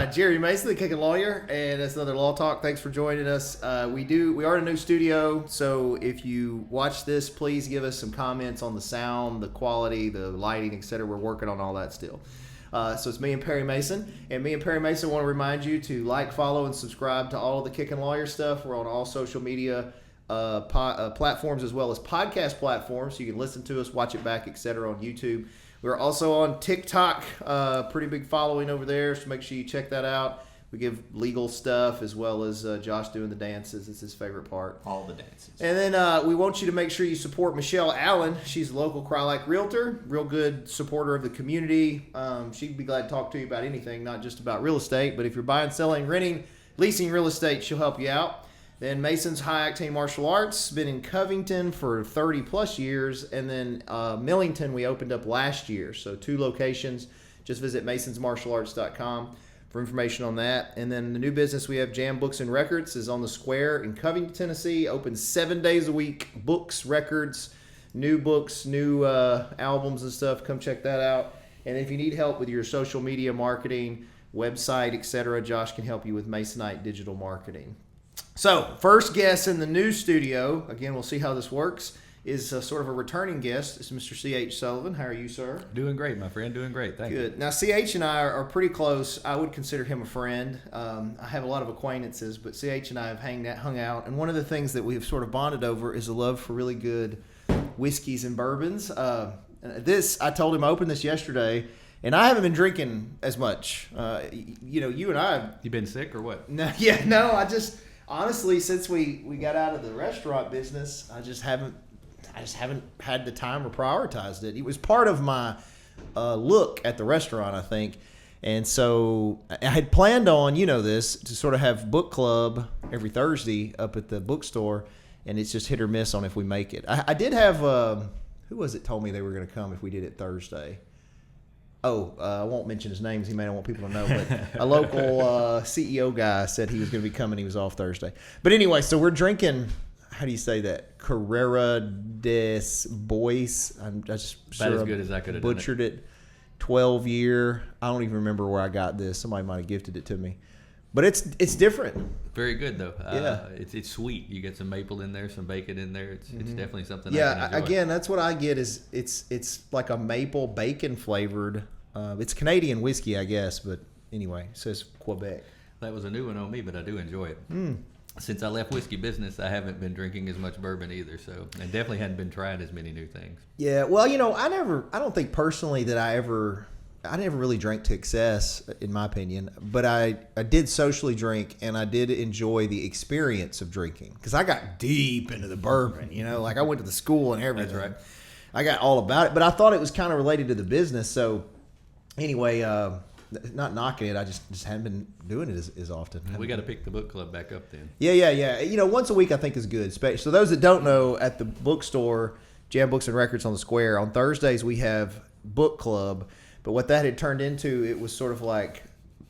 Jerry Mason, the Kickin lawyer, and that's another Law Talk. Thanks for joining us. We are in a new studio, so if you watch this, please give us some comments on the sound, the quality, the lighting, etc. We're working on all that still. So it's me and Perry Mason, and me and Perry Mason want to remind you to like, follow, and subscribe to all of the Kickin lawyer stuff. We're on all social media platforms as well as podcast platforms, so you can listen to us, watch it back, etc. on YouTube. We're also on TikTok, pretty big following over there, so make sure you check that out. We give legal stuff as well as Josh doing the dances. It's his favorite part. All the dances. And then we want you to make sure you support Michelle Allen. She's a local Crye-Leike realtor, real good supporter of the community. She'd be glad to talk to you about anything, not just about real estate, but if you're buying, selling, renting, leasing real estate, she'll help you out. Then Mason's High Octane Martial Arts, been in Covington for 30 plus years. And then Millington we opened up last year. So 2 locations. Just visit masonsmartialarts.com for information on that. And then the new business we have, Jam Books and Records, is on the Square in Covington, Tennessee. Open 7 days a week. Books, records, new albums and stuff. Come check that out. And if you need help with your social media marketing, website, etc., Josh can help you with Masonite digital marketing. So, first guest in the new studio, again, we'll see how this works, is sort of a returning guest. It's Mr. C.H. Sullivan. How are you, sir? Doing great, my friend. Doing great. Thank you. Good. Now, C.H. and I are pretty close. I would consider him a friend. I have a lot of acquaintances, but C.H. and I have hung out. And one of the things that we have sort of bonded over is a love for really good whiskeys and bourbons. I told him I opened this yesterday, and I haven't been drinking as much. You and I... You been sick or what? No, honestly, since we got out of the restaurant business, I just haven't had the time or prioritized it. It was part of my look at the restaurant, I think. And so I had planned on, to sort of have book club every Thursday up at the bookstore, and it's just hit or miss on if we make it. I did have, who was it told me they were going to come if we did it Thursday? I won't mention his names. He may not want people to know, but a local CEO guy said he was going to be coming. He was off Thursday. But anyway, so we're drinking, how do you say that? Carrera des Bois. I just about as good as I could have butchered done it. 12-year. I don't even remember where I got this. Somebody might have gifted it to me. But it's different. Very good, though. Yeah. It's sweet. You get some maple in there, some bacon in there. It's definitely something I can enjoy. Again, that's what I get is it's like a maple bacon flavored. It's Canadian whiskey, I guess, but anyway, it says Quebec. That was a new one on me, but I do enjoy it. Since I left whiskey business, I haven't been drinking as much bourbon either, so I definitely hadn't been trying as many new things. Yeah, well, I don't think personally that I never really drank to excess, in my opinion, but I did socially drink, and I did enjoy the experience of drinking because I got deep into the bourbon, like I went to the school and everything. That's right. I got all about it, but I thought it was kind of related to the business. So anyway, not knocking it, I just haven't been doing it as often. We got to pick the book club back up then. Yeah. Once a week I think is good. So those that don't know, at the bookstore, Jam Books and Records on the Square, on Thursdays we have book club. But what that had turned into, it was sort of like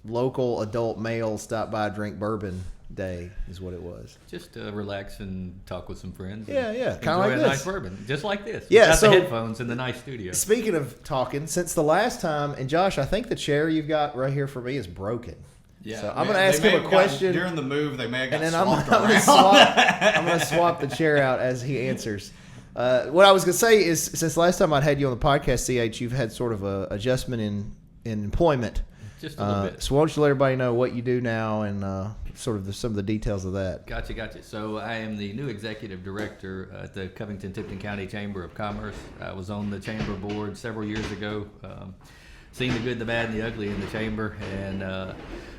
local adult males stop by, drink bourbon day is what it was. Just relax and talk with some friends. Yeah, kind of like this. Enjoy a nice bourbon, just like this. Yeah, without the headphones in the nice studio. Speaking of talking, since the last time, and Josh, I think the chair you've got right here for me is broken. Yeah, so I'm going to ask him a question. During the move, they may have got and then swapped I'm going to swap the chair out as he answers. What I was going to say is, since last time I had you on the podcast, CH, you've had sort of a adjustment in employment. Just a little bit. So why don't you let everybody know what you do now and sort of some of the details of that. Gotcha. So I am the new executive director at the Covington-Tipton County Chamber of Commerce. I was on the chamber board several years ago, seen the good, the bad, and the ugly in the chamber. And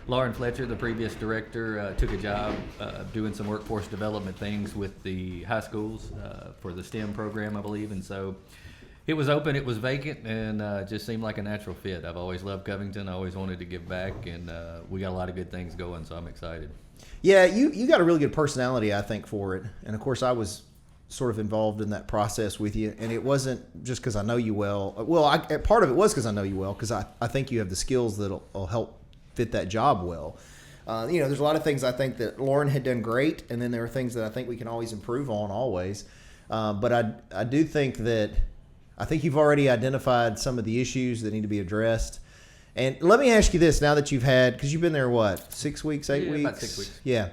Lauren Fletcher, the previous director, took a job doing some workforce development things with the high schools for the STEM program, I believe. And so it was open, it was vacant, and just seemed like a natural fit. I've always loved Covington. I always wanted to give back, and we got a lot of good things going, so I'm excited. Yeah, you got a really good personality, I think, for it. And, of course, I was sort of involved in that process with you. And it wasn't just because I know you well. Well, part of it was because I know you well, because I think you have the skills that will help fit that job well. There's a lot of things I think that Lauren had done great, and then there are things that I think we can always improve on always. But I do think that I think you've already identified some of the issues that need to be addressed. And let me ask you this: now that you've had, because you've been there, what, 6 weeks, 8 weeks? About 6 weeks. Yeah.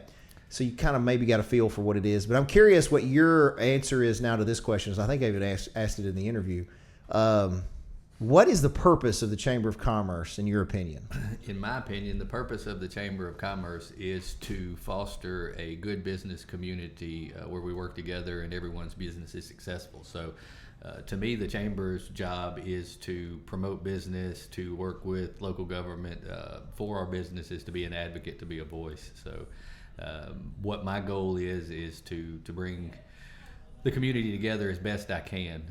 So you kind of maybe got a feel for what it is. But I'm curious what your answer is now to this question. I think I even asked it in the interview. What is the purpose of the Chamber of Commerce, in your opinion? In my opinion, the purpose of the Chamber of Commerce is to foster a good business community where we work together and everyone's business is successful. So to me, the Chamber's job is to promote business, to work with local government for our businesses, to be an advocate, to be a voice. So what my goal is to bring the community together as best I can,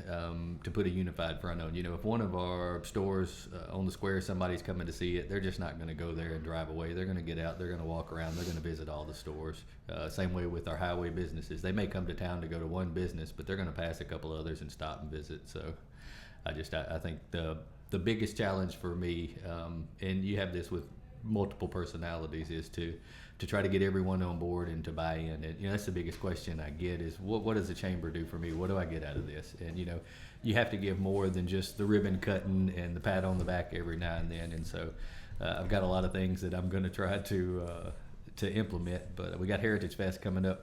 to put a unified front on. If one of our stores on the square, somebody's coming to see it, they're just not going to go there and drive away. They're going to get out, they're going to walk around, they're going to visit all the stores. Same way with our highway businesses. They may come to town to go to one business, but they're going to pass a couple others and stop and visit. So I think the biggest challenge for me, and you have this with multiple personalities, is to try to get everyone on board and to buy in. And that's the biggest question I get is what does the chamber do for me? What do I get out of this? And you have to give more than just the ribbon cutting and the pat on the back every now and then. And so I've got a lot of things that I'm going to try to implement. But we got Heritage Fest coming up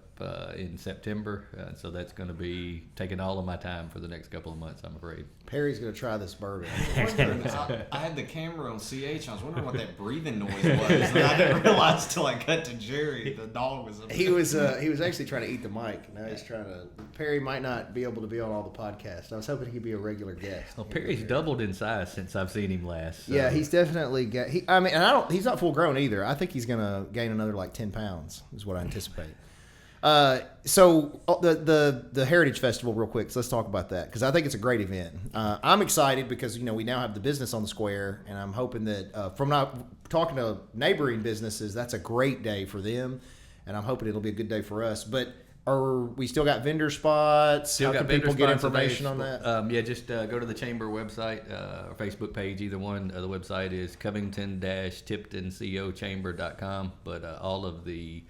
in September, so that's going to be taking all of my time for the next couple of months, I'm afraid. Perry's going to try this bourbon. I had the camera on CH. I was wondering what that breathing noise was. And I didn't realize till I cut to Jerry, the dog was. He was actually trying to eat the mic. Now he's trying to. Perry might not be able to be on all the podcasts. I was hoping he could be a regular guest. Well, Perry's doubled in size since I've seen him last. So. Yeah, he's definitely got. He's not full grown either. I think he's going to gain another like 10 pounds. Is what I anticipate. So the Heritage Festival, real quick. So let's talk about that because I think it's a great event. I'm excited because we now have the business on the square, and I'm hoping that from not talking to neighboring businesses, that's a great day for them, and I'm hoping it'll be a good day for us. But we still got vendor spots? How can people get information on that? Just go to the Chamber website or Facebook page, either one. The website is Covington-TiptonCOChamber.com, but all of the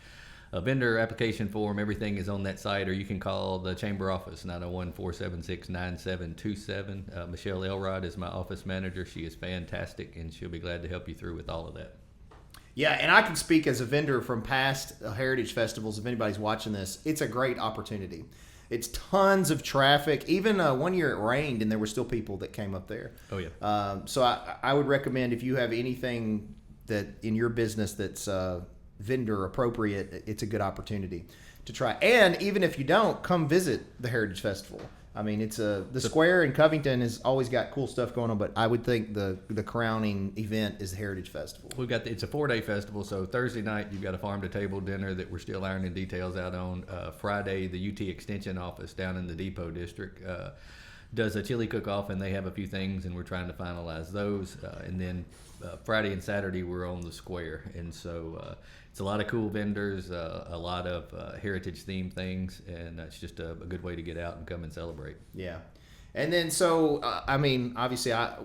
vendor application form, everything is on that site, or you can call the Chamber office, 901-476-9727. Michelle Elrod is my office manager. She is fantastic, and she'll be glad to help you through with all of that. Yeah, and I can speak as a vendor from past Heritage Festivals. If anybody's watching this, it's a great opportunity. It's tons of traffic. Even one year it rained, and there were still people that came up there. Oh, yeah. So I would recommend if you have anything that in your business that's vendor appropriate, it's a good opportunity to try. And even if you don't, come visit the Heritage Festival. I mean, it's the square in Covington has always got cool stuff going on, but I would think the crowning event is the Heritage Festival. It's a 4-day festival. So Thursday night you've got a farm to table dinner that we're still ironing details out on. Friday, the UT Extension office down in the Depot District does a chili cook-off, and they have a few things, and we're trying to finalize those. And then Friday and Saturday we're on the square, and so it's a lot of cool vendors, a lot of heritage-themed things, and it's just a good way to get out and come and celebrate. Yeah. And then obviously I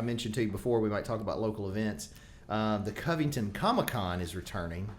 mentioned to you before we might talk about local events. The Covington Comic-Con is returning.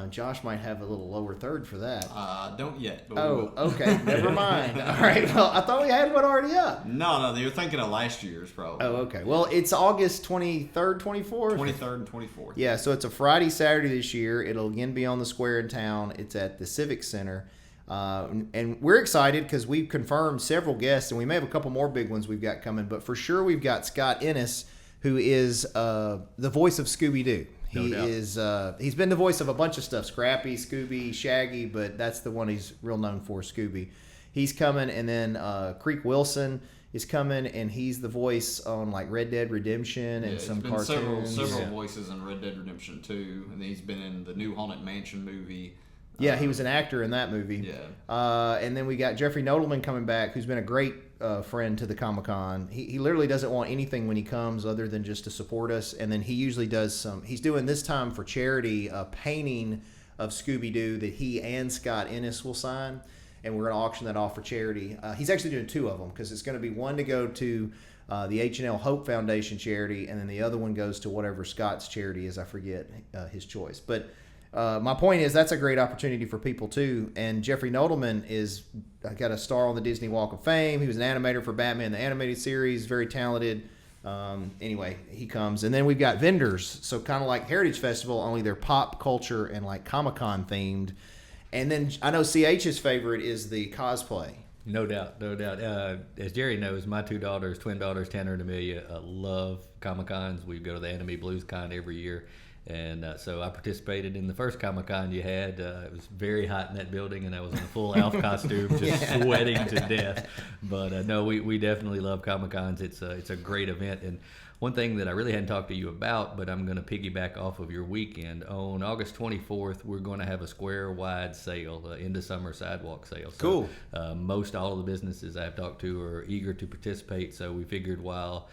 Josh might have a little lower third for that. Don't yet. But Okay. Never mind. All right. Well, I thought we had one already up. No, you're thinking of last year's probably. Oh, okay. Well, it's August 23rd, 24th? 23rd and 24th. Yeah, so it's a Friday, Saturday this year. It'll again be on the square in town. It's at the Civic Center. And we're excited because we've confirmed several guests, and we may have a couple more big ones we've got coming. But for sure, we've got Scott Ennis, who is the voice of Scooby-Doo. He's been the voice of a bunch of stuff, Scrappy, Scooby, Shaggy, but that's the one he's real known for, Scooby. He's coming, and then Creek Wilson is coming, and he's the voice on like Red Dead Redemption and some cartoons. Several voices in Red Dead Redemption 2, and he's been in the new Haunted Mansion movie. Yeah, he was an actor in that movie. Yeah. And then we got Jeffrey Nodelman coming back, who's been a great friend to the Comic-Con. He literally doesn't want anything when he comes other than just to support us. And then he usually does he's doing this time for charity a painting of Scooby-Doo that he and Scott Ennis will sign. And we're going to auction that off for charity. He's actually doing 2 of them because it's going to be one to go to the H&L Hope Foundation charity, and then the other one goes to whatever Scott's charity is. I forget his choice. But my point is that's a great opportunity for people too. And Jeffrey Nodelman got a star on the Disney Walk of Fame. He was an animator for Batman the Animated Series, very talented. Anyway, he comes, and then we've got vendors. So kind of like Heritage Festival, only they're pop culture and like Comic-Con themed. And then I know CH's favorite is the cosplay. No doubt, no doubt. As Jerry knows, my twin daughters, Tanner and Amelia, love Comic-Cons. We go to the Anime Blues Con every year. And so I participated in the first Comic-Con you had. It was very hot in that building, and I was in a full Alf costume, just sweating to death. But no, we definitely love Comic-Cons. It's a great event. And one thing that I really hadn't talked to you about, but I'm going to piggyback off of your weekend. On August 24th, we're going to have a square-wide sale, end of summer sidewalk sale. So, cool. Most all of the businesses I've talked to are eager to participate. So we figured while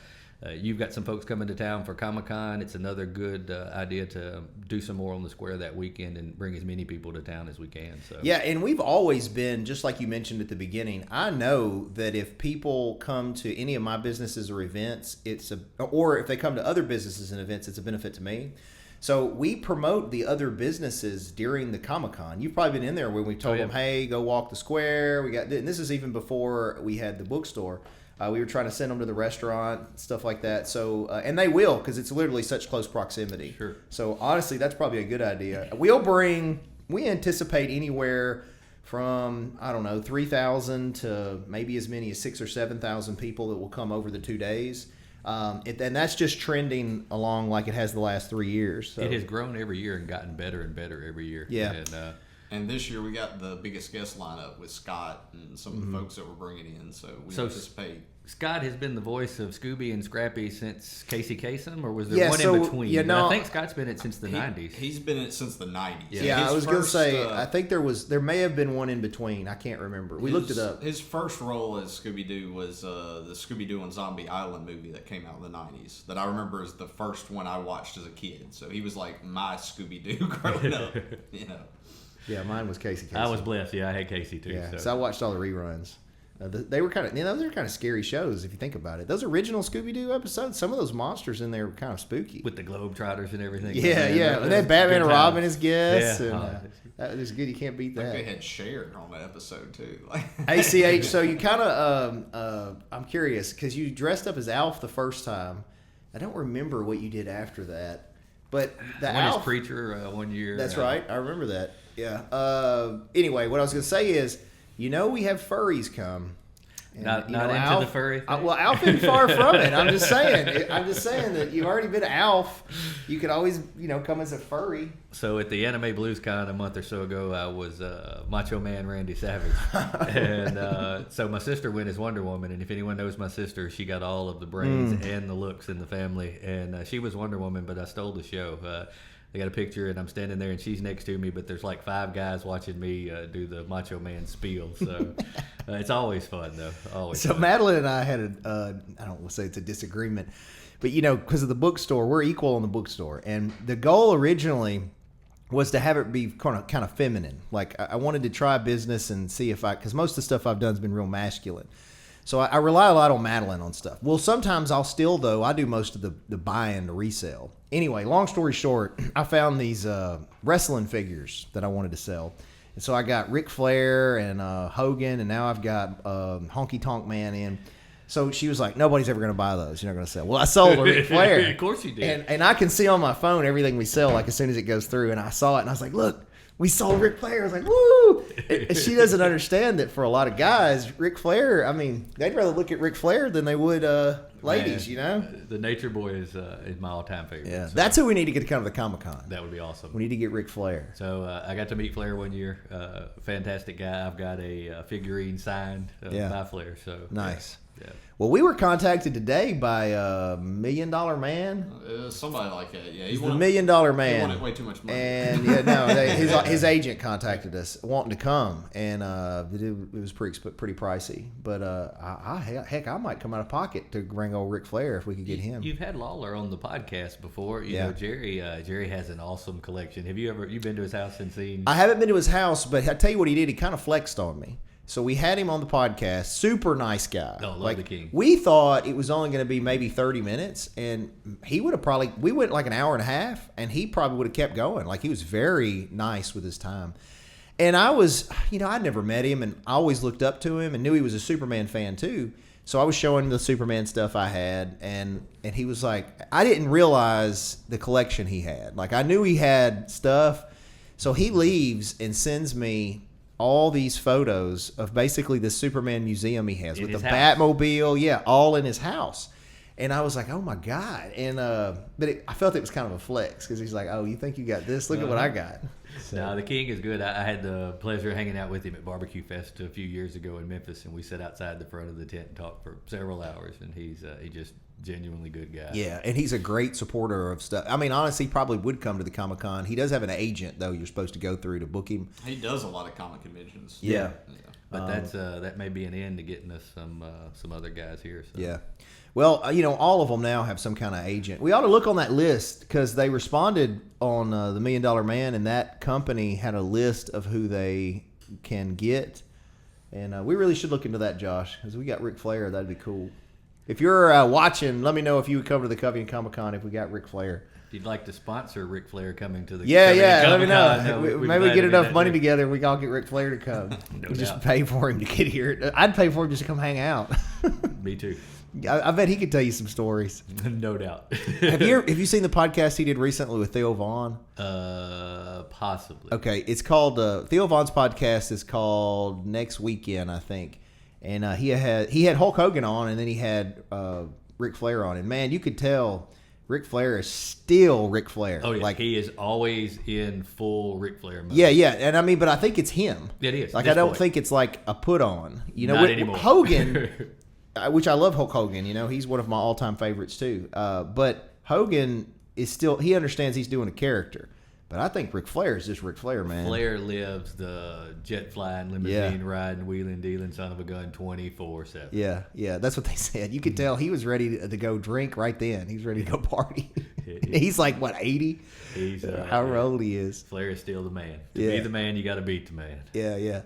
you've got some folks coming to town for Comic-Con, it's another good idea to do some more on the square that weekend and bring as many people to town as we can. So yeah, and we've always been, just like you mentioned at the beginning, I know that if people come to any of my businesses or events, or if they come to other businesses and events, it's a benefit to me. So we promote the other businesses during the Comic-Con. You've probably been in there when we told them, hey, go walk the square. And this is even before we had the bookstore. We were trying to send them to the restaurant, stuff like that. So, and they will, because it's literally such close proximity. Sure. So honestly, that's probably a good idea. We anticipate anywhere from, 3,000 to maybe as many as 6,000 or 7,000 people that will come over the 2 days. And that's just trending along like it has the last 3 years. So. It has grown every year and gotten better and better every year. Yeah. And this year we got the biggest guest lineup with Scott and some of the folks that we're bringing in. So we anticipate. Scott has been the voice of Scooby and Scrappy since Casey Kasem, or was there one in between? I think Scott's been it since the 90s. He's been in it since the 90s. Yeah, I was going to say, I think there may have been one in between. I can't remember. We looked it up. His first role as Scooby-Doo was the Scooby-Doo and Zombie Island movie that came out in the 90s that I remember as the first one I watched as a kid. So he was like my Scooby-Doo growing up, Yeah, mine was Casey Kasem. I was blessed. Yeah, I had Casey too. Yeah, so I watched all the reruns. They were kind of, those are kind of scary shows if you think about it. Those original Scooby-Doo episodes, some of those monsters in there were kind of spooky. With the Globetrotters and everything. Yeah. And then Batman and Robin as guests. Yeah. That was good. You can't beat that. I think they had Cher on that episode too. ACH, so you kind of, I'm curious, because you dressed up as Alf the first time. I don't remember what you did after that. But the Alf. Alf. Preacher 1 year. That's right. I remember that. Yeah. Anyway, what I was going to say is, we have furries come. And, not into Alf, the furry thing? Well, Alf isn't far from it. I'm just saying that you've already been Alf. You could always, come as a furry. So at the Anime Blues Con a month or so ago, I was Macho Man Randy Savage. And so my sister went as Wonder Woman. And if anyone knows my sister, she got all of the brains and the looks in the family. And she was Wonder Woman, but I stole the show. They got a picture, and I'm standing there, and she's next to me, but there's like 5 guys watching me do the Macho Man spiel. So it's always fun, though. Always. So fun. Madeline and I had I don't want to say it's a disagreement, but because of the bookstore, we're equal in the bookstore, and the goal originally was to have it be kind of feminine. Like I wanted to try business and see because most of the stuff I've done has been real masculine. So I rely a lot on Madeline on stuff. Well, sometimes I do most of the buy and the resale. Anyway, long story short, I found these wrestling figures that I wanted to sell. And so I got Ric Flair and Hogan, and now I've got Honky Tonk Man in. So she was like, nobody's ever going to buy those. You're not going to sell. Well, I sold a Ric Flair. Of course you did. And I can see on my phone everything we sell, like as soon as it goes through. And I saw it, and I was like, look. We sold Ric Flair. I was like, woo! And she doesn't understand that for a lot of guys, Ric Flair, they'd rather look at Ric Flair than they would ladies, The Nature Boy is my all-time favorite. Yeah, so that's who we need to get to come to the Comic-Con. that would be awesome. We need to get Ric Flair. So I got to meet Flair 1 year. Fantastic guy. I've got a figurine signed by Flair. So nice. Yeah. Well, we were contacted today by a $1 Million Man. Somebody like that, yeah. He's the $1 Million Man. He wanted way too much money. And his agent contacted us wanting to come, and it was pretty pricey. But I might come out of pocket to bring old Ric Flair if we could get him. You've had Lawler on the podcast before. You know, Jerry has an awesome collection. Have you been to his house and seen? I haven't been to his house, but I tell you what he did. He kind of flexed on me. So we had him on the podcast. Super nice guy. Oh, love the king. We thought it was only going to be maybe 30 minutes, and he would have we went like an hour and a half, and he probably would have kept going. Like, he was very nice with his time. And I was, I'd never met him, and I always looked up to him and knew he was a Superman fan too. So I was showing the Superman stuff I had, and he was like, I didn't realize the collection he had. Like, I knew he had stuff. So he leaves and sends me all these photos of basically the Superman museum he has with the Batmobile. Yeah, all in his house. And I was like, oh, my God. And but I felt it was kind of a flex because he's like, oh, you think you got this? Look at what I got. So. No, the King is good. I had the pleasure of hanging out with him at Barbecue Fest a few years ago in Memphis, and we sat outside the front of the tent and talked for several hours, and he's just genuinely good guy. Yeah, and he's a great supporter of stuff. I mean, honestly, he probably would come to the Comic-Con. He does have an agent, though, you're supposed to go through to book him. He does a lot of comic conventions. Yeah. But that may be an end to getting us some other guys here. So. Yeah. Well, all of them now have some kind of agent. We ought to look on that list because they responded on the $1 Million Man, and that company had a list of who they can get. And we really should look into that, Josh, because we got Ric Flair. That'd be cool. If you're watching, let me know if you would come to the Covington Comic-Con if we got Ric Flair. If you'd like to sponsor Ric Flair coming to the let me know. No, maybe we get enough money together, we can all get Ric Flair to come. We just pay for him to get here. I'd pay for him just to come hang out. Me too. I bet he could tell you some stories. No doubt. Have you seen the podcast he did recently with Theo Vaughn? Possibly. Okay, it's called Theo Vaughn's podcast is called Next Weekend, I think, and he had Hulk Hogan on, and then he had Ric Flair on, and man, you could tell Ric Flair is still Ric Flair. Oh yeah, like he is always in full Ric Flair mode. Yeah, and I mean, but I think it's him. It is. Like I don't think it's like a put on. Not anymore. Hogan. Which I love Hulk Hogan, he's one of my all-time favorites too. But Hogan is still, he understands he's doing a character. But I think Ric Flair is just Ric Flair, man. Flair lives the jet flying, limousine riding, wheeling, dealing, son of a gun 24/7. Yeah, that's what they said. You could tell he was ready to go drink right then. He's ready to go party. He's like, what, 80? He's however old he is. Flair is still the man. To be the man, you got to beat the man. Yeah.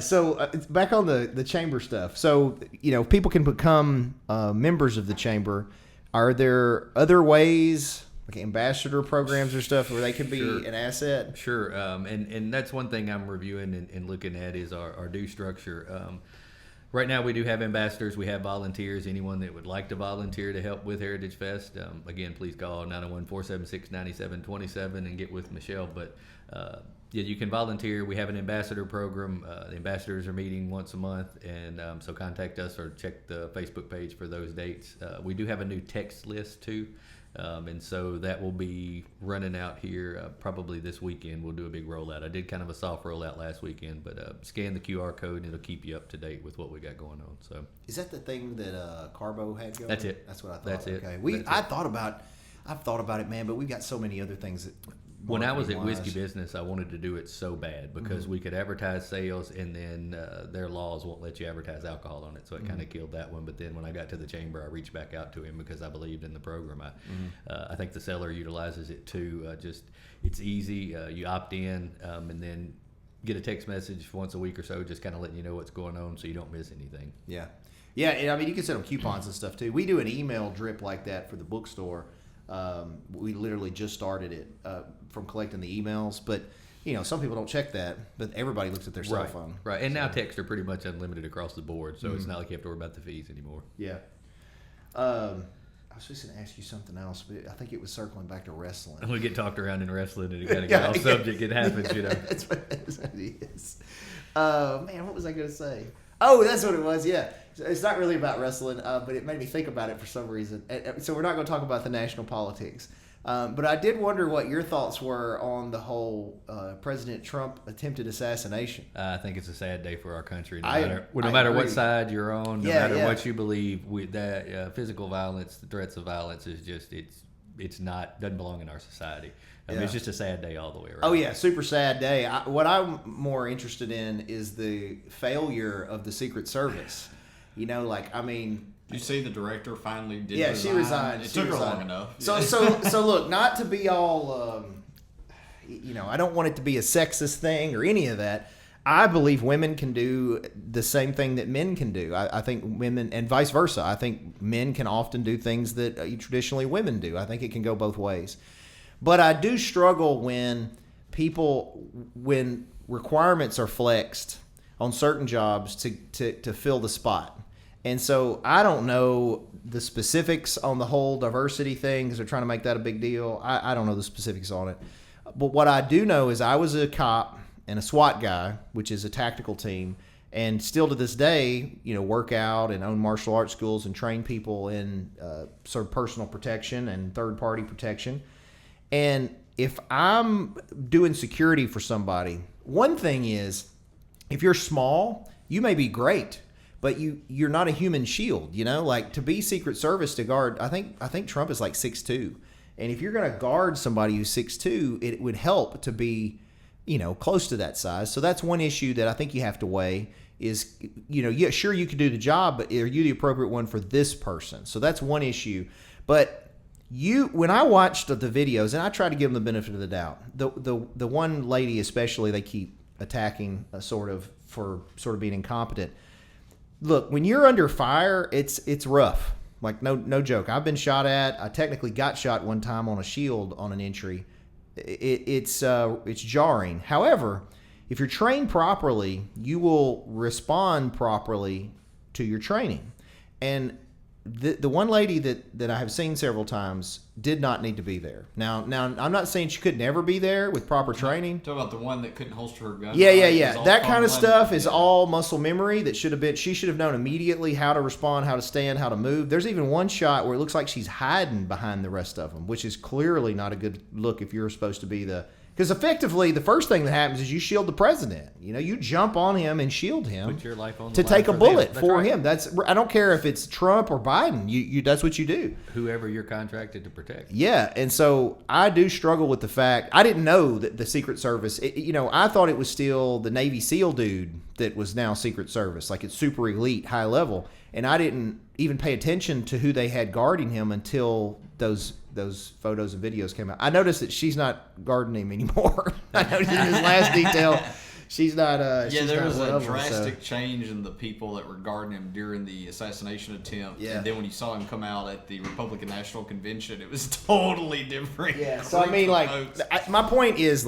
So back on the chamber stuff. So, people can become members of the chamber. Are there other ways, like ambassador programs or stuff, where they could be an asset? Sure. And that's one thing I'm reviewing and looking at is our due structure. Right now we do have ambassadors. We have volunteers. Anyone that would like to volunteer to help with Heritage Fest, again, please call 901-476-9727 and get with Michelle. But you can volunteer. We have an ambassador program. The ambassadors are meeting once a month, and so contact us or check the Facebook page for those dates. We do have a new text list too, and so that will be running out here probably this weekend. We'll do a big rollout. I did kind of a soft rollout last weekend, but scan the QR code and it'll keep you up to date with what we got going on. So is that the thing that Carbo had going? That's it. That's what I thought. That's it. Okay, I've thought about it, man, but we've got so many other things that. When I was at Whiskey Business, I wanted to do it so bad because we could advertise sales, and then their laws won't let you advertise alcohol on it, so it kind of killed that one. But then when I got to the chamber, I reached back out to him because I believed in the program. I think the seller utilizes it too. It's easy. You opt in, and then get a text message once a week or so, just kind of letting you know what's going on, so you don't miss anything. Yeah, and I mean you can send them coupons and stuff too. We do an email drip like that for the bookstore. We literally just started it from collecting the emails, but some people don't check that, but everybody looks at their cell phone. Right, and now texts are pretty much unlimited across the board, so it's not like you have to worry about the fees anymore. Yeah. I was just going to ask you something else, but I think it was circling back to wrestling. We get talked around in wrestling, and you got to get off subject. It happens, That's what it is. Man, what was I going to say? Oh, that's what it was. Yeah, it's not really about wrestling, but it made me think about it for some reason. So we're not going to talk about the national politics, but I did wonder what your thoughts were on the whole President Trump attempted assassination. I think it's a sad day for our country. No I matter agree. what side you're on, no matter what you believe, that physical violence, the threats of violence is just doesn't belong in our society. I mean, it's just a sad day all the way around. Oh, yeah, super sad day. What I'm more interested in is the failure of the Secret Service. Did you see the director finally did resign? She resigned. It took her long enough. So look, not to be all, I don't want it to be a sexist thing or any of that. I believe women can do the same thing that men can do. I think women, and vice versa. I think men can often do things that traditionally women do. I think it can go both ways. But I do struggle when requirements are flexed on certain jobs to fill the spot. And so I don't know the specifics on the whole diversity thing because they're trying to make that a big deal. I don't know the specifics on it. But what I do know is I was a cop and a SWAT guy, which is a tactical team, and still to this day, work out and own martial arts schools and train people in sort of personal protection and third-party protection. And if I'm doing security for somebody, one thing is, if you're small, you may be great, but you're not a human shield. Like to be Secret Service to guard. I think Trump is like 6'2", and if you're going to guard somebody who's 6'2", it would help to be close to that size. So that's one issue that I think you have to weigh is, yeah, sure, you could do the job, but are you the appropriate one for this person? So that's one issue. But when I watched the videos, and I try to give them the benefit of the doubt, the one lady especially, they keep attacking for being incompetent. Look, when you're under fire, it's rough. Like no joke. I've been shot at. I technically got shot one time on a shield on an entry. It's jarring. However, if you're trained properly, you will respond properly to your training. And the one lady that I have seen several times did not need to be there. Now I'm not saying she could never be there with proper training. Talk about the one that couldn't holster her gun. Yeah. That kind of stuff is all muscle memory that she should have known immediately how to respond, how to stand, how to move. There's even one shot where it looks like she's hiding behind the rest of them, which is clearly not a good look if you're supposed to be because effectively, the first thing that happens is you shield the president. You jump on him and shield him. Put your life on to the line take a for bullet them. for Right. him. I don't care if it's Trump or Biden. You that's what you do. Whoever you're contracted to protect. Yeah, and so I do struggle with the fact I didn't know that the Secret Service. I thought it was still the Navy SEAL dude that was now Secret Service, like it's super elite, high level, and I didn't even pay attention to who they had guarding him until those photos and videos came out. I noticed that she's not guarding him anymore. I noticed in his last detail, she's not. There was a drastic change in the people that were guarding him during the assassination attempt. Yeah. And then when you saw him come out at the Republican National Convention, it was totally different. Yeah. So I mean, my point is,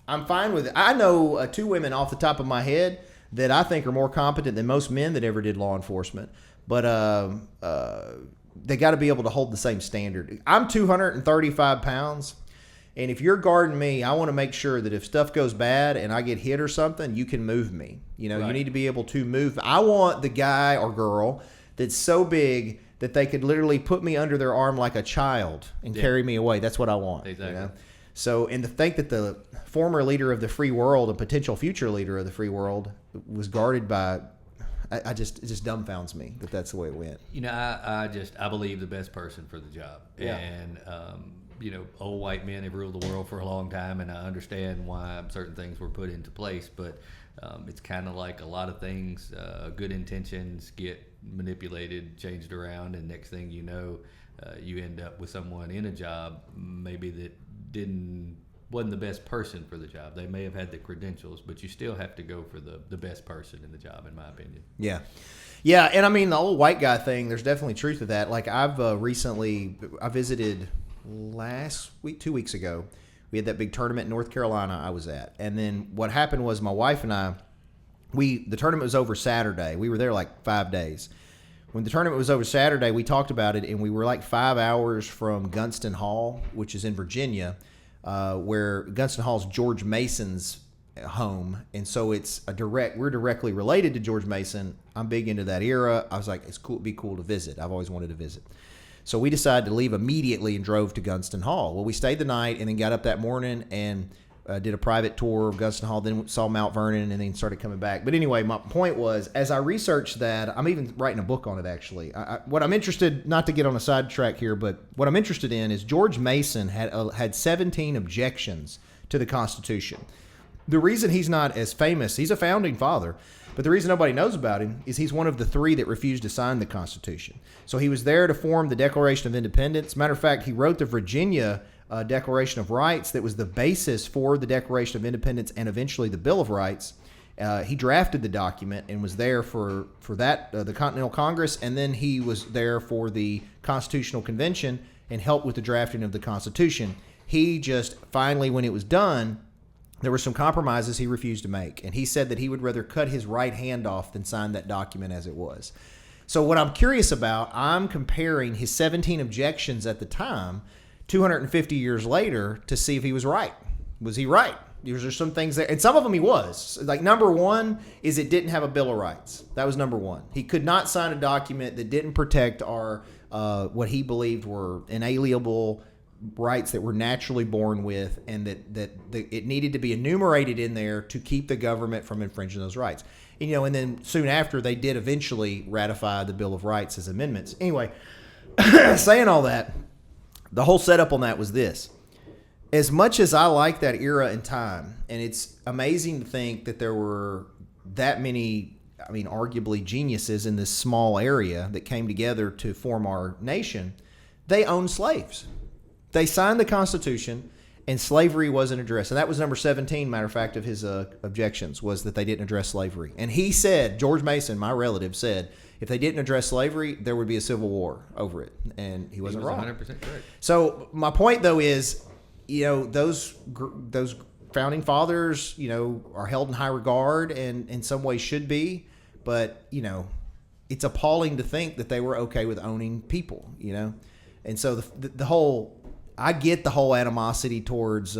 I'm fine with it. I know 2 women off the top of my head that I think are more competent than most men that ever did law enforcement. But they got to be able to hold the same standard. I'm 235 pounds, and if you're guarding me, I want to make sure that if stuff goes bad and I get hit or something, you can move me. Right. You need to be able to move. I want the guy or girl that's so big that they could literally put me under their arm like a child and carry me away. That's what I want. Exactly. So, and to think that the former leader of the free world, a potential future leader of the free world, was guarded by... it just dumbfounds me that that's the way it went. I believe the best person for the job. Yeah. And, old white men have ruled the world for a long time, and I understand why certain things were put into place, but it's kind of like a lot of things, good intentions get manipulated, changed around, and next thing you know, you end up with someone in a job maybe that wasn't the best person for the job. They may have had the credentials, but you still have to go for the best person in the job, in my opinion. Yeah. Yeah, and I mean, the old white guy thing, there's definitely truth to that. Like, I visited last week, 2 weeks ago. We had that big tournament in North Carolina I was at. And then what happened was my wife and I, the tournament was over Saturday. We were there like 5 days. When the tournament was over Saturday, we talked about it, and we were like 5 hours from Gunston Hall, which is in Virginia, where Gunston Hall is George Mason's home, and so we're directly related to George Mason. I'm big into that era. I was like, it'd be cool to visit. I've always wanted to visit. So we decided to leave immediately and drove to Gunston Hall. Well, we stayed the night and then got up that morning and did a private tour of Gunston Hall, then saw Mount Vernon, and then started coming back. But anyway, my point was, as I researched that, I'm even writing a book on it, actually. What I'm interested, not to get on a sidetrack here, but what I'm interested in is George Mason had 17 objections to the Constitution. The reason he's not as famous, he's a founding father, but the reason nobody knows about him is he's one of the 3 that refused to sign the Constitution. So he was there to form the Declaration of Independence. Matter of fact, he wrote the Virginia Declaration of Rights that was the basis for the Declaration of Independence and eventually the Bill of Rights. He drafted the document and was there for that, the Continental Congress, and then he was there for the Constitutional Convention and helped with the drafting of the Constitution. He just finally, when it was done, there were some compromises he refused to make, and he said that he would rather cut his right hand off than sign that document as it was. So what I'm curious about, I'm comparing his 17 objections at the time, 250 years later, to see if he was right. Was he right? There's some things there, and some of them he was. Like number one is it didn't have a Bill of Rights. That was number one. He could not sign a document that didn't protect our what he believed were inalienable rights that we're naturally born with, and that it needed to be enumerated in there to keep the government from infringing those rights. And then soon after, they did eventually ratify the Bill of Rights as amendments. Anyway, saying all that, the whole setup on that was this. As much as I like that era and time, and it's amazing to think that there were that many, arguably geniuses in this small area that came together to form our nation, they owned slaves. They signed the Constitution, and slavery wasn't addressed. And that was number 17, matter of fact, of his objections, was that they didn't address slavery. And he said, George Mason, my relative, said, if they didn't address slavery, there would be a civil war over it. And he wasn't wrong. 100% correct. So my point, though, is, those founding fathers, are held in high regard and in some ways should be. But, it's appalling to think that they were okay with owning people, And so the whole... I get the whole animosity towards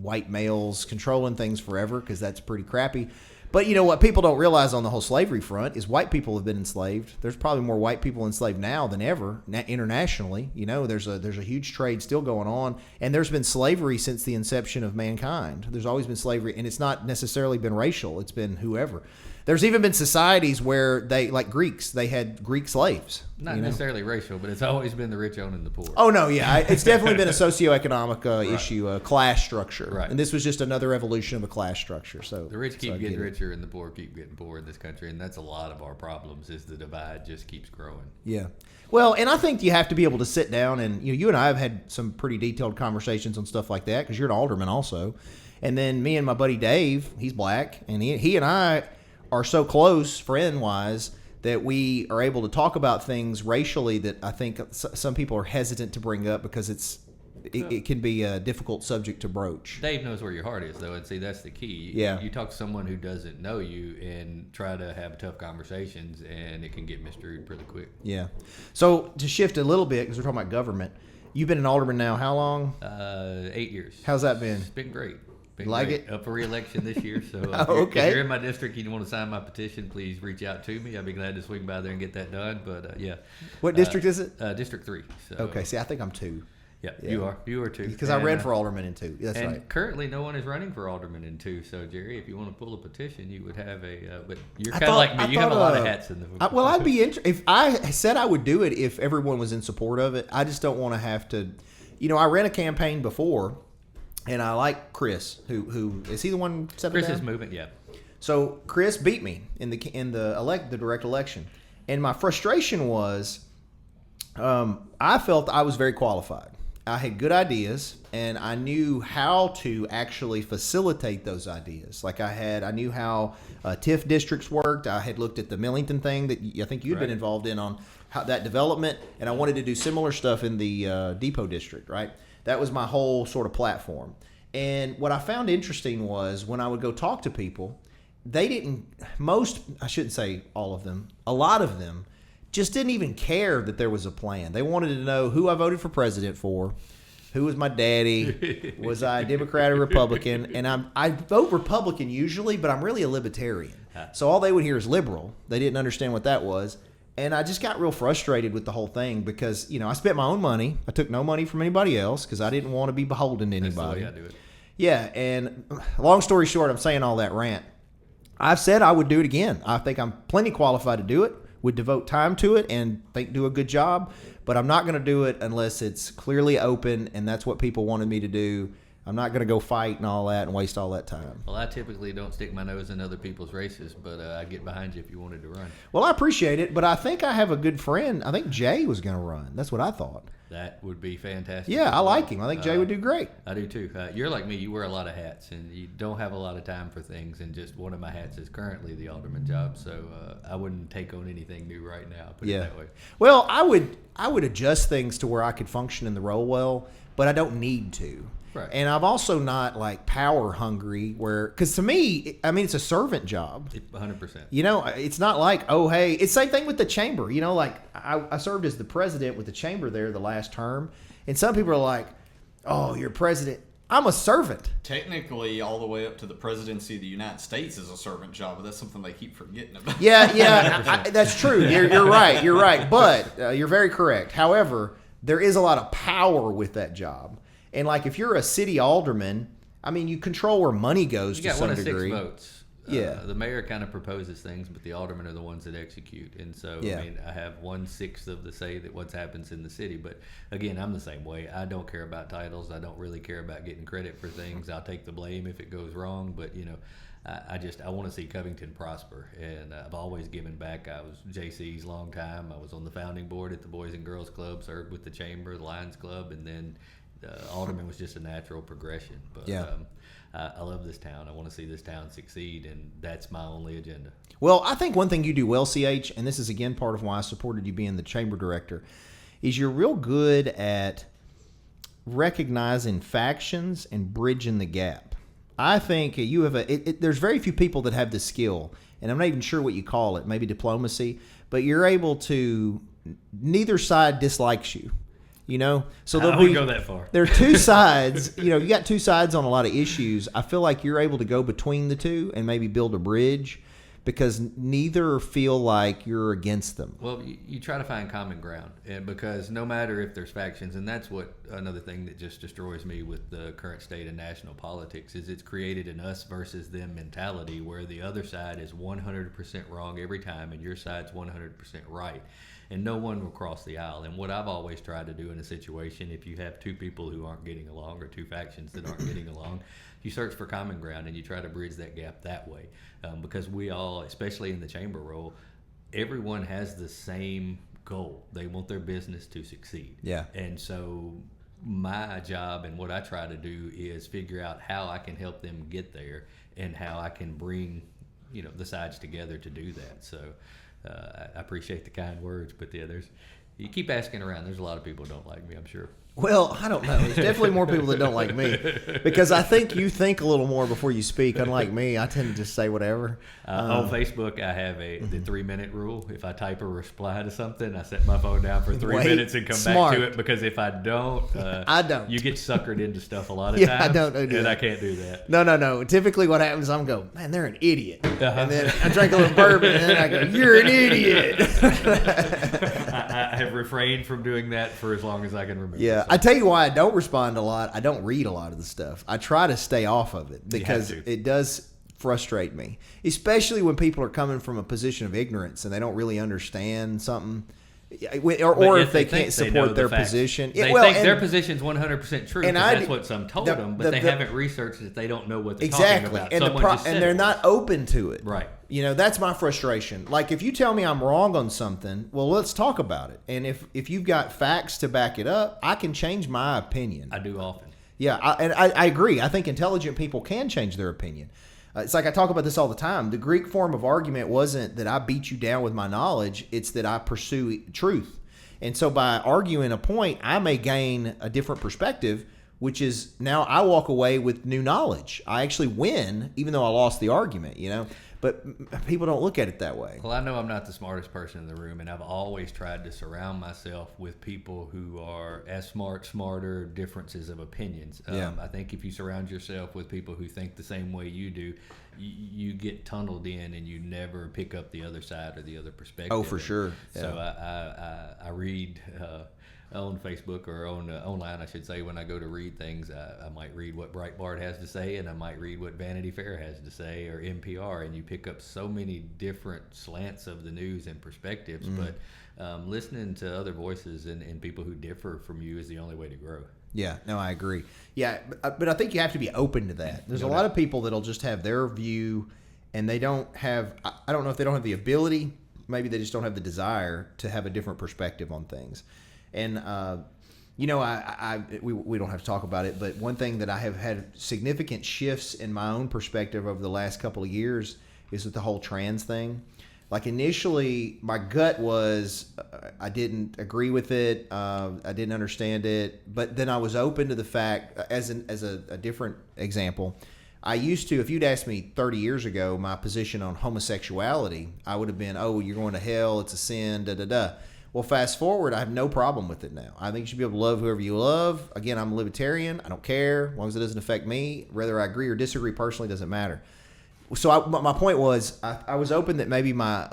white males controlling things forever, because that's pretty crappy. But what people don't realize on the whole slavery front is white people have been enslaved. There's probably more white people enslaved now than ever internationally. There's a huge trade still going on, and there's been slavery since the inception of mankind. There's always been slavery, and it's not necessarily been racial. It's been whoever. There's even been societies where like Greeks, they had Greek slaves. Not necessarily racial, but it's always been the rich owning the poor. Oh, no, yeah. It's definitely been a socioeconomic issue, a class structure. Right. And this was just another evolution of a class structure. So the rich keep getting richer and the poor keep getting poorer in this country, and that's a lot of our problems, is the divide just keeps growing. Yeah. Well, and I think you have to be able to sit down and, you and I have had some pretty detailed conversations on stuff like that, because you're an alderman also. And then me and my buddy Dave, he's black, and he and I are so close, friend-wise, that we are able to talk about things racially that I think some people are hesitant to bring up because it can be a difficult subject to broach. Dave knows where your heart is, though, and see, that's the key. Yeah. You talk to someone who doesn't know you and try to have tough conversations, and it can get misconstrued pretty quick. Yeah. So to shift a little bit, because we're talking about government, you've been an alderman now how long? 8 years. How's that been? It's been great. Like it? Up for re-election this year. So okay. If you're in my district and you want to sign my petition, please reach out to me. I'd be glad to swing by there and get that done. But yeah. What district is it? District 3. So, okay. See, I think I'm 2. Yeah, you are. You are 2. Because I ran for alderman in 2. That's and right. Currently, no one is running for alderman in 2. So, Jerry, if you want to pull a petition, you would have a. But you're kind of like me. You have a lot of hats in the. Well, I'd be if I said I would do it if everyone was in support of it. I just don't want to have to. I ran a campaign before, and I like Chris. Who is he? The one stepping down? Chris is moving. Yeah. So Chris beat me in the direct election, and my frustration was, I felt I was very qualified. I had good ideas, and I knew how to actually facilitate those ideas. Like I knew how TIF districts worked. I had looked at the Millington thing that I think you'd been involved in on how that development, and I wanted to do similar stuff in the Depot district, right? That was my whole sort of platform. And what I found interesting was when I would go talk to people, I shouldn't say all of them, a lot of them just didn't even care that there was a plan. They wanted to know who I voted for president for, who was my daddy, was I Democrat or Republican, and I vote Republican usually, but I'm really a libertarian. So all they would hear is liberal. They didn't understand what that was. And I just got real frustrated with the whole thing because, I spent my own money. I took no money from anybody else because I didn't want to be beholden to anybody. That's the way I do it. Yeah, and long story short, I'm saying all that rant. I've said I would do it again. I think I'm plenty qualified to do it, would devote time to it, and do a good job. But I'm not going to do it unless it's clearly open, and that's what people wanted me to do. I'm not going to go fight and all that and waste all that time. Well, I typically don't stick my nose in other people's races, but I get behind you if you wanted to run. Well, I appreciate it, but I think I have a good friend. I think Jay was going to run. That's what I thought. That would be fantastic. Yeah, I like him. I think Jay would do great. I do too. You're like me. You wear a lot of hats, and you don't have a lot of time for things. And just one of my hats is currently the alderman job, so I wouldn't take on anything new right now. Put it that way. Well, I would adjust things to where I could function in the role well, but I don't need to. Right. And I'm also not like power hungry because to me, I mean, it's a servant job. 100%. You know, it's not like, oh, hey, it's the same thing with the chamber. You know, like I served as the president with the chamber there the last term. And some people are like, oh, you're president. I'm a servant. Technically, all the way up to the presidency of the United States is a servant job, but that's something they keep forgetting about. Yeah, that's true. You're right. But you're very correct. However, there is a lot of power with that job. And like if you're a city alderman, I mean, you control where money goes to some degree. You got 1 of 6 votes. Yeah. The mayor kind of proposes things, but the aldermen are the ones that execute. And so, Yeah. I mean, I have 1/6 of the say that what happens in the city. But again, I'm the same way. I don't care about titles. I don't really care about getting credit for things. I'll take the blame if it goes wrong. But, you know, I want to see Covington prosper. And I've always given back. I was JC's long time. I was on the founding board at the Boys and Girls Club, served with the Chamber, the Lions Club, and then alderman was just a natural progression. But Yeah. I love this town. I want to see this town succeed, and that's my only agenda. Well, I think one thing you do well, CH, and this is again part of why I supported you being the chamber director, is you're real good at recognizing factions and bridging the gap. I think you have there's very few people that have this skill, and I'm not even sure what you call it, maybe diplomacy, but you're able to, neither side dislikes you. You know, so I wouldn't go that far. There are two sides. You know, you got two sides on a lot of issues. I feel like you're able to go between the two and maybe build a bridge because neither feel like you're against them. Well, you try to find common ground, and because no matter if there's factions, and that's what another thing that just destroys me with the current state of national politics is it's created an us versus them mentality where the other side is 100% wrong every time and your side's 100% right. And no one will cross the aisle. And what I've always tried to do in a situation, if you have two people who aren't getting along or two factions that aren't getting along, you search for common ground and you try to bridge that gap that way. Because we all, especially in the chamber role, everyone has the same goal. They want their business to succeed. Yeah. And so my job and what I try to do is figure out how I can help them get there and how I can bring, you know, the sides together to do that. So I appreciate the kind words, but yeah, you keep asking around. There's a lot of people who don't like me, I'm sure. Well, I don't know. There's definitely more people that don't like me because I think you think a little more before you speak. Unlike me, I tend to just say whatever. On Facebook, I have the 3-minute rule. If I type a reply to something, I set my phone down for 3 minutes and come back to it because if I don't, you get suckered into stuff a lot of times. I don't do and that. I can't do that. No. Typically what happens is I'm go, man, they're an idiot. And then I drink a little bourbon and then I go, you're an idiot. I have refrained from doing that for as long as I can remember. Yeah. I tell you why I don't respond a lot. I don't read a lot of the stuff. I try to stay off of it because it does frustrate me, especially when people are coming from a position of ignorance and they don't really understand something. Or if they can't support their position. They think their position's 100% true because that's what some told them, but they haven't researched it. They don't know what they're talking about. And they're not open to it. Right. You know, that's my frustration. Like, if you tell me I'm wrong on something, well, let's talk about it. And if you've got facts to back it up, I can change my opinion. I do often. Yeah, I agree. I think intelligent people can change their opinion. It's like I talk about this all the time. The Greek form of argument wasn't that I beat you down with my knowledge. It's that I pursue truth. And so by arguing a point, I may gain a different perspective, which is now I walk away with new knowledge. I actually win, even though I lost the argument, you know. But people don't look at it that way. Well, I know I'm not the smartest person in the room, and I've always tried to surround myself with people who are as smart, smarter, differences of opinions. I think if you surround yourself with people who think the same way you do, you get tunneled in and you never pick up the other side or the other perspective. Oh, for sure. Yeah. So I read on Facebook or online, I should say, when I go to read things, I might read what Breitbart has to say, and I might read what Vanity Fair has to say, or NPR, and you pick up so many different slants of the news and perspectives. But listening to other voices and people who differ from you is the only way to grow. Yeah, no, I agree. Yeah, but I think you have to be open to that. There's a lot of people that'll just have their view, and they don't have, I don't know if they don't have the ability, maybe they just don't have the desire to have a different perspective on things. And, you know, we don't have to talk about it, but one thing that I have had significant shifts in my own perspective over the last couple of years is with the whole trans thing. Like initially, my gut was I didn't agree with it. I didn't understand it. But then I was open to the fact, as a different example, I used to, if you'd asked me 30 years ago my position on homosexuality, I would have been, oh, you're going to hell, it's a sin, da-da-da. Well, fast forward, I have no problem with it now. I think you should be able to love whoever you love. Again, I'm a libertarian. I don't care. As long as it doesn't affect me. Whether I agree or disagree personally doesn't matter. So my point was, I was open that maybe my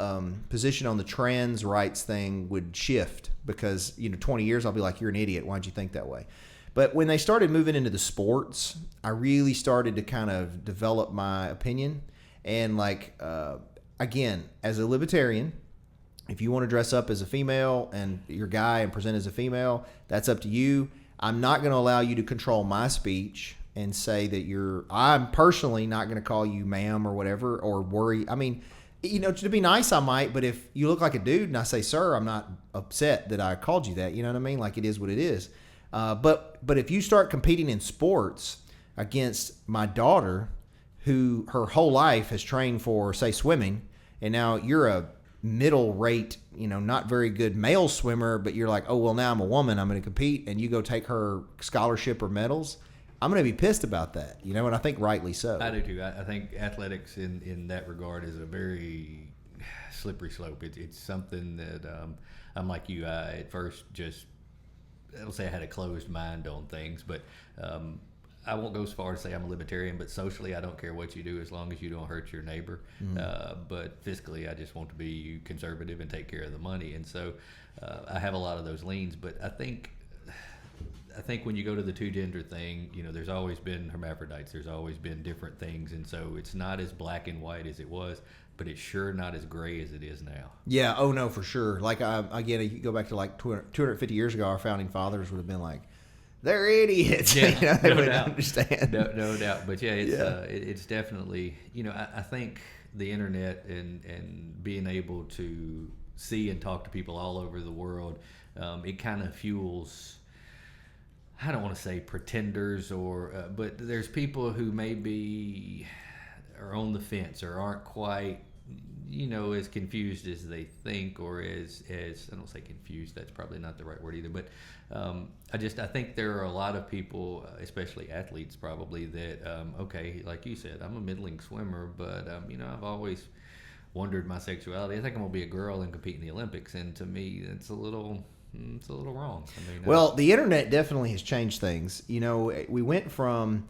position on the trans rights thing would shift because, 20 years I'll be like, you're an idiot. Why'd you think that way? But when they started moving into the sports, I really started to kind of develop my opinion. And again, as a libertarian, if you want to dress up as a female and you're a guy and present as a female, that's up to you. I'm not going to allow you to control my speech and say that I'm personally not going to call you ma'am or whatever or worry. I mean, to be nice, I might, but if you look like a dude and I say, sir, I'm not upset that I called you that. You know what I mean? Like, it is what it is. But if you start competing in sports against my daughter, who her whole life has trained for, say, swimming, and now you're a middle rate, not very good male swimmer, but you're like, oh, well, now I'm a woman, I'm going to compete, and you go take her scholarship or medals, I'm going to be pissed about that, and I think rightly so. I do too. I think athletics in that regard is a very slippery slope. It's something that I'm like you. I at first just, I don't say I had a closed mind on things, but I won't go as far as say I'm a libertarian, but socially I don't care what you do as long as you don't hurt your neighbor. But fiscally I just want to be conservative and take care of the money. And so I have a lot of those leans, but I think when you go to the two gender thing, there's always been hermaphrodites. There's always been different things. And so it's not as black and white as it was, but it's sure not as gray as it is now. Yeah. Oh no, for sure. Like again, you go back to 250 years ago, our founding fathers would have been like, they're idiots. Yeah, they no wouldn't doubt. understand. No doubt. But yeah, it's definitely, I think the internet and being able to see and talk to people all over the world, it kind of fuels, I don't want to say pretenders but there's people who maybe are on the fence or aren't quite, as confused as they think, or as I don't say confused, that's probably not the right word either, but I think there are a lot of people, especially athletes probably, that okay, like you said, I'm a middling swimmer, but I've always wondered my sexuality. I think I'm gonna be a girl and compete in the Olympics, and to me it's a little wrong. Well, the internet definitely has changed things. We went from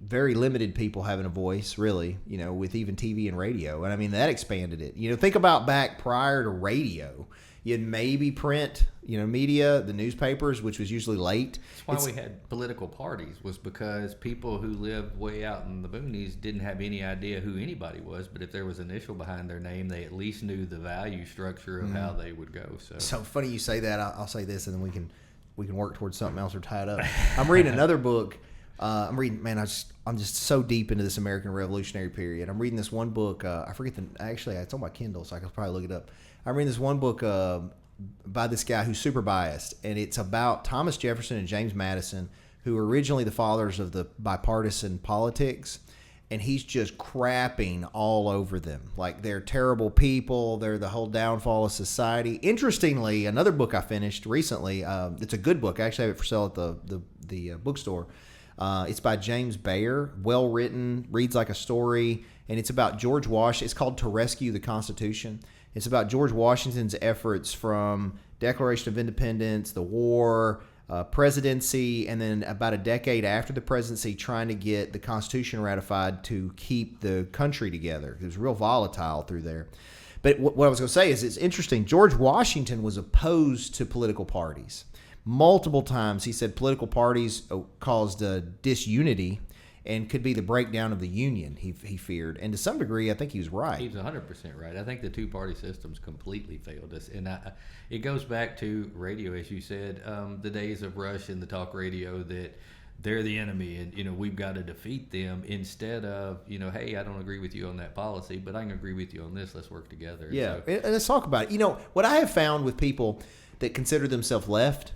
very limited people having a voice, really, with even TV and radio. And I mean, that expanded it. Think about back prior to radio. You had maybe print, media, the newspapers, which was usually late. That's why we had political parties, was because people who lived way out in the boonies didn't have any idea who anybody was. But if there was an initial behind their name, they at least knew the value structure of how they would go. So funny you say that. I'll say this, and then we can work towards something else or tie it up. I'm reading another book. I'm just so deep into this American Revolutionary period. I'm reading this one book. I forget actually it's on my Kindle, so I can probably look it up. I'm reading this one book by this guy who's super biased, and it's about Thomas Jefferson and James Madison, who were originally the fathers of the bipartisan politics, and he's just crapping all over them. Like, they're terrible people. They're the whole downfall of society. Interestingly, another book I finished recently, it's a good book. I actually have it for sale at the bookstore. It's by James Bayer, well written, reads like a story, and it's about George Washington. It's called To Rescue the Constitution. It's about George Washington's efforts from Declaration of Independence, the war, presidency, and then about a decade after the presidency, trying to get the Constitution ratified to keep the country together. It was real volatile through there. But what I was going to say is, it's interesting. George Washington was opposed to political parties. Multiple times he said political parties caused disunity and could be the breakdown of the Union, he feared. And to some degree, I think he was right. He was 100% right. I think the two-party system's completely failed us. And it goes back to radio, as you said, the days of Rush and the talk radio, that they're the enemy and, we've got to defeat them, instead of, hey, I don't agree with you on that policy, but I can agree with you on this. Let's work together. Yeah, and let's talk about it. What I have found with people that consider themselves left,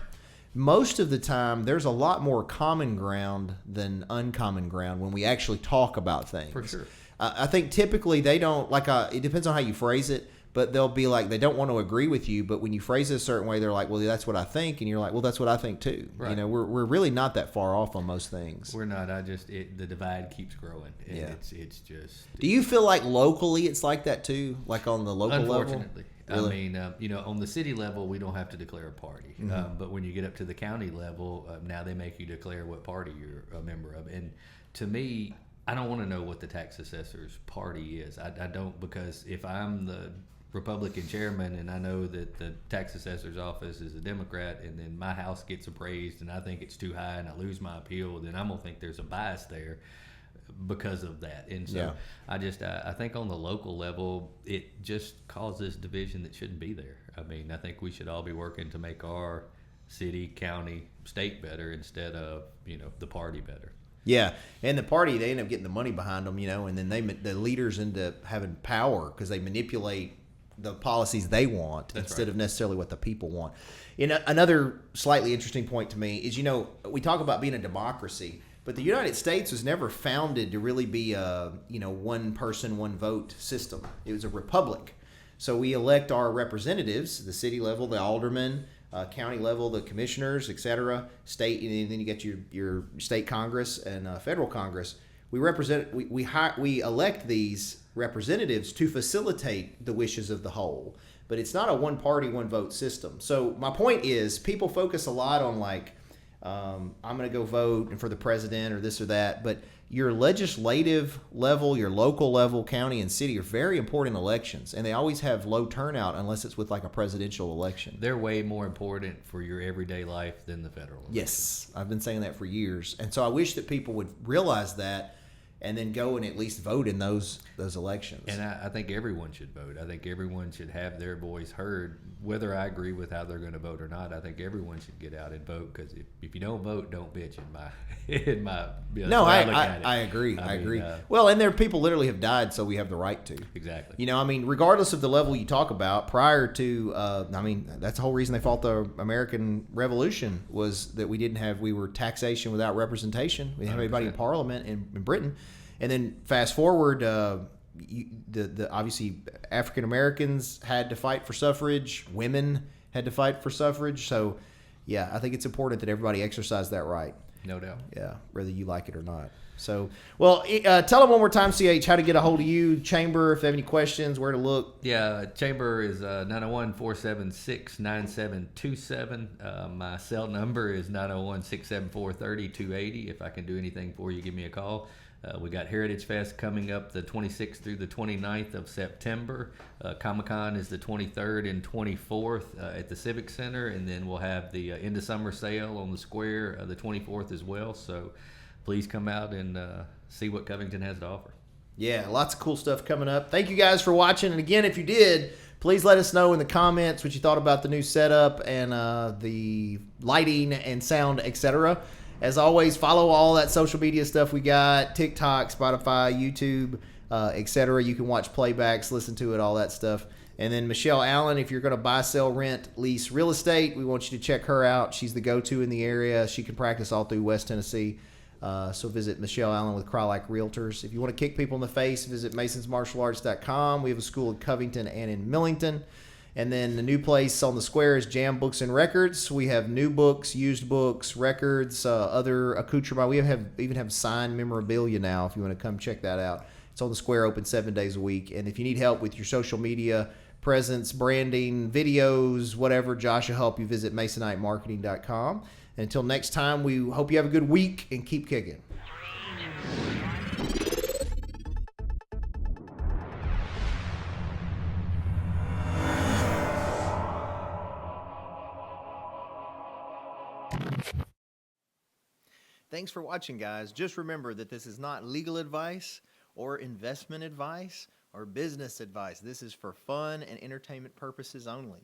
most of the time, there's a lot more common ground than uncommon ground when we actually talk about things. For sure. I think typically they don't like. It depends on how you phrase it, but they'll be like they don't want to agree with you. But when you phrase it a certain way, they're like, "Well, that's what I think," and you're like, "Well, that's what I think too." Right. You know, we're really not that far off on most things. We're not. The divide keeps growing. And Yeah. It's just. Do you feel like locally it's like that too? Like on the local level? Unfortunately. Really? I mean, on the city level, we don't have to declare a party. But when you get up to the county level, now they make you declare what party you're a member of. And to me, I don't want to know what the tax assessor's party is. I don't, because if I'm the Republican chairman and I know that the tax assessor's office is a Democrat and then my house gets appraised and I think it's too high and I lose my appeal, then I'm going to think there's a bias there because of that. And so I think on the local level, it just causes division that shouldn't be there. I mean, I think we should all be working to make our city, county, state better instead of, the party better. Yeah, and the party, they end up getting the money behind them, and then the leaders end up having power because they manipulate the policies they want instead of necessarily what the people want. Another slightly interesting point to me is, we talk about being a democracy, but the United States was never founded to really be a, one person, one vote system. It was a republic. So we elect our representatives, the city level, the aldermen, county level, the commissioners, etc., state, and then you get your state Congress and federal Congress. We elect these representatives to facilitate the wishes of the whole, but it's not a one party, one vote system. So my point is, people focus a lot on like, I'm going to go vote for the president or this or that, but your legislative level, your local level, county and city are very important elections, and they always have low turnout unless it's with like a presidential election. They're way more important for your everyday life than the federal election. Yes, I've been saying that for years, and so I wish that people would realize that and then go and at least vote in those elections. And I think everyone should vote. I think everyone should have their voice heard, whether I agree with how they're going to vote or not. I think everyone should get out and vote, because if you don't vote, don't bitch. No, I agree. I agree. Well, and there are people literally have died, so we have the right to. Exactly. Regardless of the level you talk about, prior to, that's the whole reason they fought the American Revolution, was that we were taxation without representation. We didn't have anybody in Parliament in Britain. And then fast forward, obviously African Americans had to fight for suffrage. Women had to fight for suffrage. So, yeah, I think it's important that everybody exercise that right. No doubt. Yeah, whether you like it or not. So, well, tell them one more time, CH, how to get a hold of you, Chamber, if they have any questions, where to look. Yeah, Chamber is 901-476-9727. My cell number is 901-674-3280. If I can do anything for you, give me a call. We got Heritage Fest coming up the 26th through the 29th of September. Comic-Con is the 23rd and 24th at the Civic Center, and then we'll have the end of summer sale on the square the 24th as well. So please come out and see what Covington has to offer. Yeah, lots of cool stuff coming up. Thank you guys for watching. And again, if you did, please let us know in the comments what you thought about the new setup and the lighting and sound, etc. As always, follow all that social media stuff we got: TikTok, Spotify, YouTube, etc. You can watch playbacks, listen to it, all that stuff. And then Michelle Allen, if you're going to buy, sell, rent, lease real estate, we want you to check her out. She's the go-to in the area. She can practice all through West Tennessee. So visit Michelle Allen with Crylike Realtors. If you want to kick people in the face, visit masonsmartialarts.com. We have a school in Covington and in Millington. And then the new place on the square is Jam Books and Records. We have new books, used books, records, other accoutrement. We even have signed memorabilia now if you want to come check that out. It's on the square, open 7 days a week. And if you need help with your social media presence, branding, videos, whatever, Josh will help you. Visit masonitemarketing.com. And until next time, we hope you have a good week and keep kicking. Thanks for watching, guys. Just remember that this is not legal advice or investment advice or business advice. This is for fun and entertainment purposes only.